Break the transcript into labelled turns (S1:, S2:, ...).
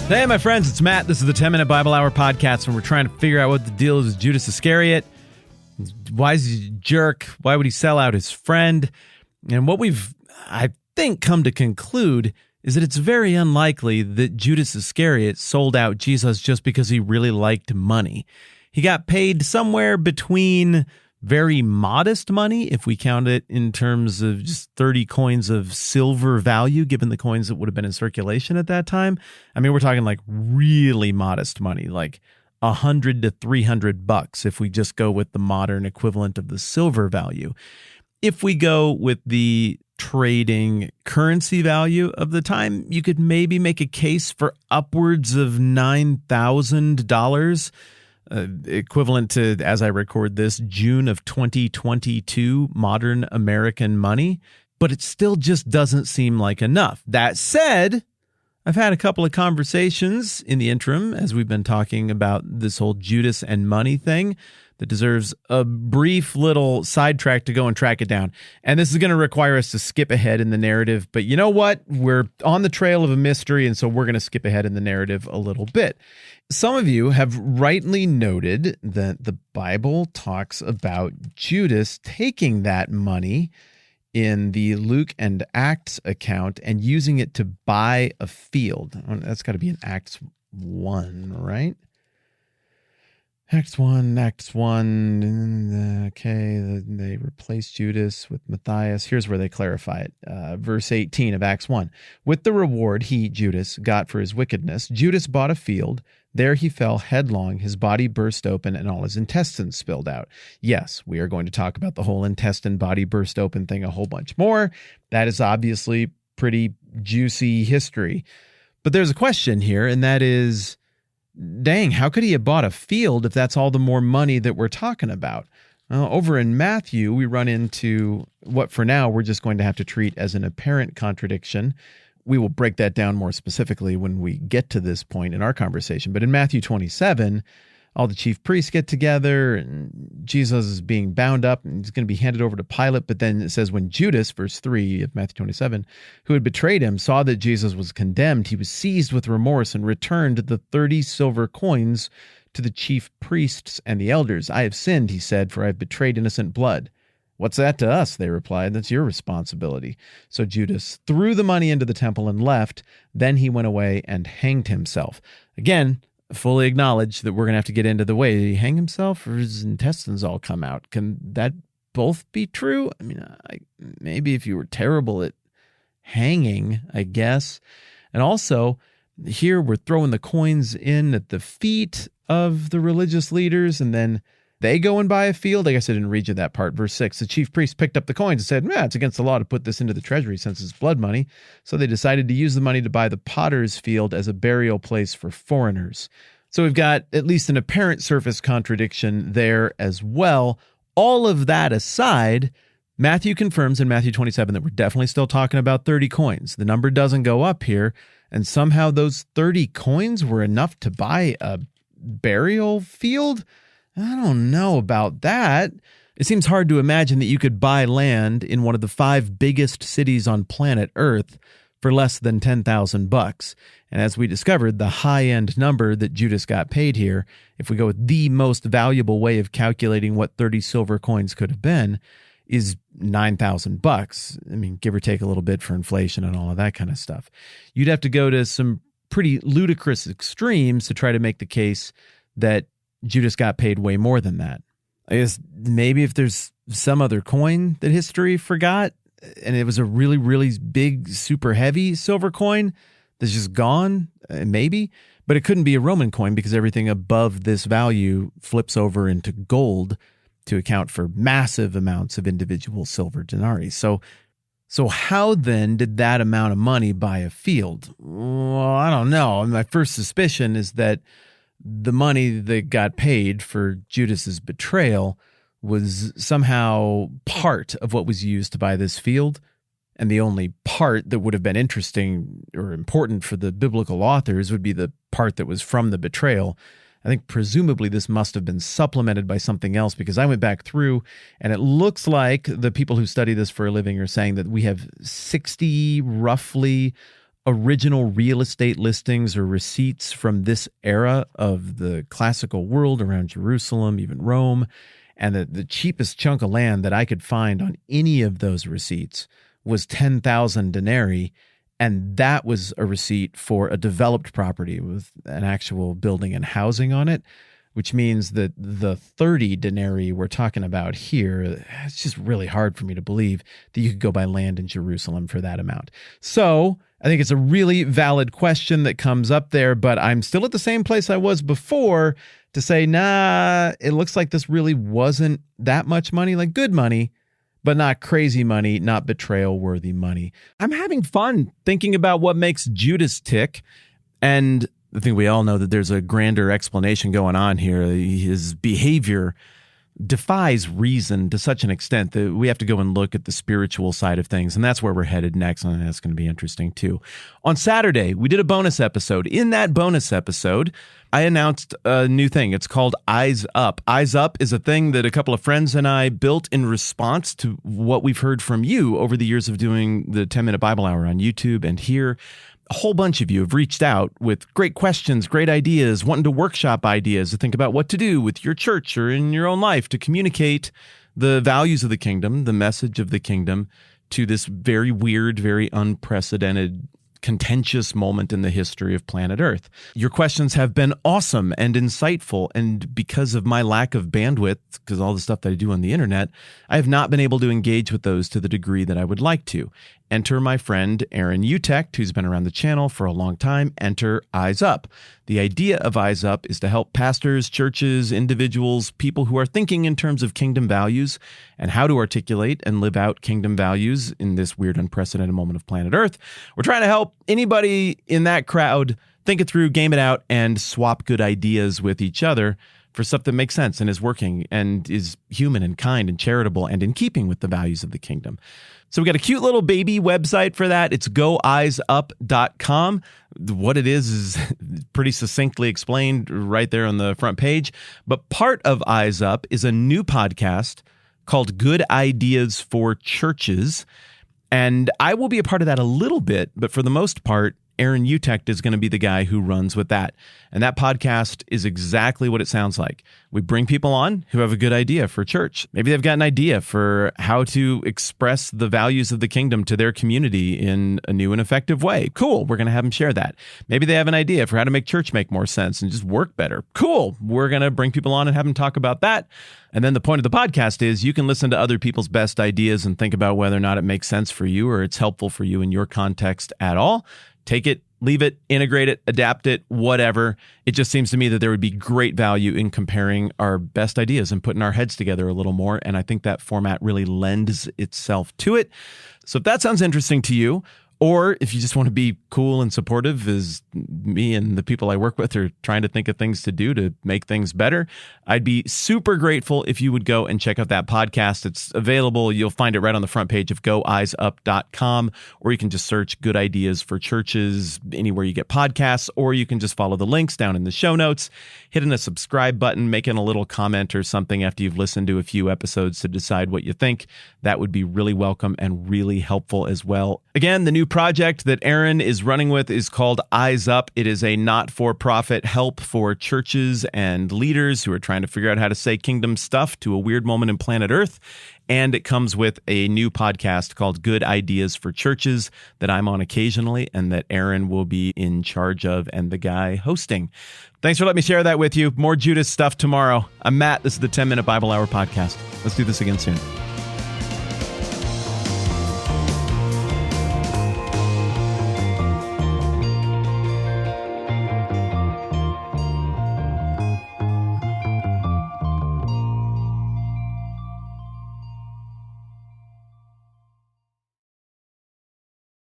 S1: Hey, my friends, it's Matt. This is the 10-Minute Bible Hour podcast, and we're trying to figure out what the deal is with Judas Iscariot. Why is he a jerk? Why would he sell out his friend? And what we've, I think, come to conclude is that it's very unlikely that Judas Iscariot sold out Jesus just because he really liked money. He got paid somewhere between very modest money, if we count it in terms of just 30 coins of silver value, given the coins that would have been in circulation at that time. I mean, we're talking like really modest money, like $100 to $300 if we just go with the modern equivalent of the silver value. If we go with the trading currency value of the time, you could maybe make a case for upwards of $9,000. Equivalent to, as I record this, June of 2022 modern American money, but it still just doesn't seem like enough. That said, I've had a couple of conversations in the interim as we've been talking about this whole Judas and money thing that deserves a brief little sidetrack to go and track it down. And this is going to require us to skip ahead in the narrative, but you know what? We're on the trail of a mystery, and so we're going to skip ahead in the narrative a little bit. Some of you have rightly noted that the Bible talks about Judas taking that money in the Luke and Acts account and using it to buy a field. That's got to be in Acts 1, right? Acts 1. Okay, they replaced Judas with Matthias. Here's where they clarify it. Verse 18 of Acts 1. With the reward he, Judas, got for his wickedness, Judas bought a field. There he fell headlong, his body burst open, and all his intestines spilled out. Yes, we are going to talk about the whole intestine body burst open thing a whole bunch more. That is obviously pretty juicy history. But there's a question here, and that is, dang, how could he have bought a field if that's all the more money that we're talking about? Over in Matthew, we run into what for now we're just going to have to treat as an apparent contradiction. We will break that down more specifically when we get to this point in our conversation. But in Matthew 27, all the chief priests get together and Jesus is being bound up and he's going to be handed over to Pilate. But then it says when Judas, verse 3 of Matthew 27, who had betrayed him, saw that Jesus was condemned, he was seized with remorse and returned the 30 silver coins to the chief priests and the elders. I have sinned, he said, for I have betrayed innocent blood. What's that to us? They replied. That's your responsibility. So Judas threw the money into the temple and left. Then he went away and hanged himself. Again, fully acknowledge that we're going to have to get into the way. Did he hang himself or his intestines all come out? Can that both be true? I mean, maybe if you were terrible at hanging, I guess. And also, here we're throwing the coins in at the feet of the religious leaders, and then they go and buy a field. I guess I didn't read you that part. Verse 6, the chief priest picked up the coins and said, it's against the law to put this into the treasury since it's blood money. So they decided to use the money to buy the potter's field as a burial place for foreigners. So we've got at least an apparent surface contradiction there as well. All of that aside, Matthew confirms in Matthew 27 that we're definitely still talking about 30 coins. The number doesn't go up here, and somehow those 30 coins were enough to buy a burial field? I don't know about that. It seems hard to imagine that you could buy land in one of the 5 biggest cities on planet Earth for less than $10,000. And as we discovered, the high-end number that Judas got paid here, if we go with the most valuable way of calculating what 30 silver coins could have been, is $9,000. I mean, give or take a little bit for inflation and all of that kind of stuff. You'd have to go to some pretty ludicrous extremes to try to make the case that Judas got paid way more than that. I guess maybe if there's some other coin that history forgot, and it was a really, really big, super heavy silver coin that's just gone, maybe. But it couldn't be a Roman coin because everything above this value flips over into gold to account for massive amounts of individual silver denarii. So how then did that amount of money buy a field? Well, I don't know. My first suspicion is that the money that got paid for Judas's betrayal was somehow part of what was used to buy this field. And the only part that would have been interesting or important for the biblical authors would be the part that was from the betrayal. I think presumably this must have been supplemented by something else, because I went back through and it looks like the people who study this for a living are saying that we have 60 roughly original real estate listings or receipts from this era of the classical world around Jerusalem, even Rome. And the cheapest chunk of land that I could find on any of those receipts was 10,000 denarii. And that was a receipt for a developed property with an actual building and housing on it, which means that the 30 denarii we're talking about here, it's just really hard for me to believe that you could go buy land in Jerusalem for that amount. So I think it's a really valid question that comes up there, but I'm still at the same place I was before to say, nah, it looks like this really wasn't that much money, like good money, but not crazy money, not betrayal-worthy money. I'm having fun thinking about what makes Judas tick, and I think we all know that there's a grander explanation going on here. His behavior defies reason to such an extent that we have to go and look at the spiritual side of things, and that's where we're headed next, and that's going to be interesting too. On Saturday, we did a bonus episode. In that bonus episode, I announced a new thing. It's called Eyes Up. Eyes Up is a thing that a couple of friends and I built in response to what we've heard from you over the years of doing the 10-Minute Bible Hour on YouTube and here. A whole bunch of you have reached out with great questions, great ideas, wanting to workshop ideas to think about what to do with your church or in your own life to communicate the values of the kingdom, the message of the kingdom to this very weird, very unprecedented, contentious moment in the history of planet Earth. Your questions have been awesome and insightful, and because of my lack of bandwidth, because all the stuff that I do on the internet, I have not been able to engage with those to the degree that I would like to. Enter my friend Aaron Utecht, who's been around the channel for a long time. Enter Eyes Up. The idea of Eyes Up is to help pastors, churches, individuals, people who are thinking in terms of kingdom values and how to articulate and live out kingdom values in this weird, unprecedented moment of planet Earth. We're trying to help anybody in that crowd think it through, game it out, and swap good ideas with each other for stuff that makes sense and is working and is human and kind and charitable and in keeping with the values of the kingdom. So we got a cute little baby website for that. It's goeyesup.com. What it is pretty succinctly explained right there on the front page. But part of Eyes Up is a new podcast called Good Ideas for Churches. And I will be a part of that a little bit, but for the most part, Aaron Utecht is going to be the guy who runs with that. And that podcast is exactly what it sounds like. We bring people on who have a good idea for church. Maybe they've got an idea for how to express the values of the kingdom to their community in a new and effective way. Cool. We're going to have them share that. Maybe they have an idea for how to make church make more sense and just work better. Cool. We're going to bring people on and have them talk about that. And then the point of the podcast is you can listen to other people's best ideas and think about whether or not it makes sense for you or it's helpful for you in your context at all. Take it, leave it, integrate it, adapt it, whatever. It just seems to me that there would be great value in comparing our best ideas and putting our heads together a little more. And I think that format really lends itself to it. So if that sounds interesting to you, or if you just want to be cool and supportive as me and the people I work with are trying to think of things to do to make things better, I'd be super grateful if you would go and check out that podcast. It's available. You'll find it right on the front page of goeyesup.com, or you can just search Good Ideas for Churches anywhere you get podcasts, or you can just follow the links down in the show notes, hitting a subscribe button, making a little comment or something after you've listened to a few episodes to decide what you think. That would be really welcome and really helpful as well. Again, the new project that Aaron is running with is called Eyes Up. It is a not-for-profit help for churches and leaders who are trying to figure out how to say kingdom stuff to a weird moment in planet Earth. And it comes with a new podcast called Good Ideas for Churches that I'm on occasionally and that Aaron will be in charge of and the guy hosting. Thanks for letting me share that with you. More Judas stuff tomorrow. I'm Matt. This is the 10-Minute Bible Hour podcast. Let's do this again soon.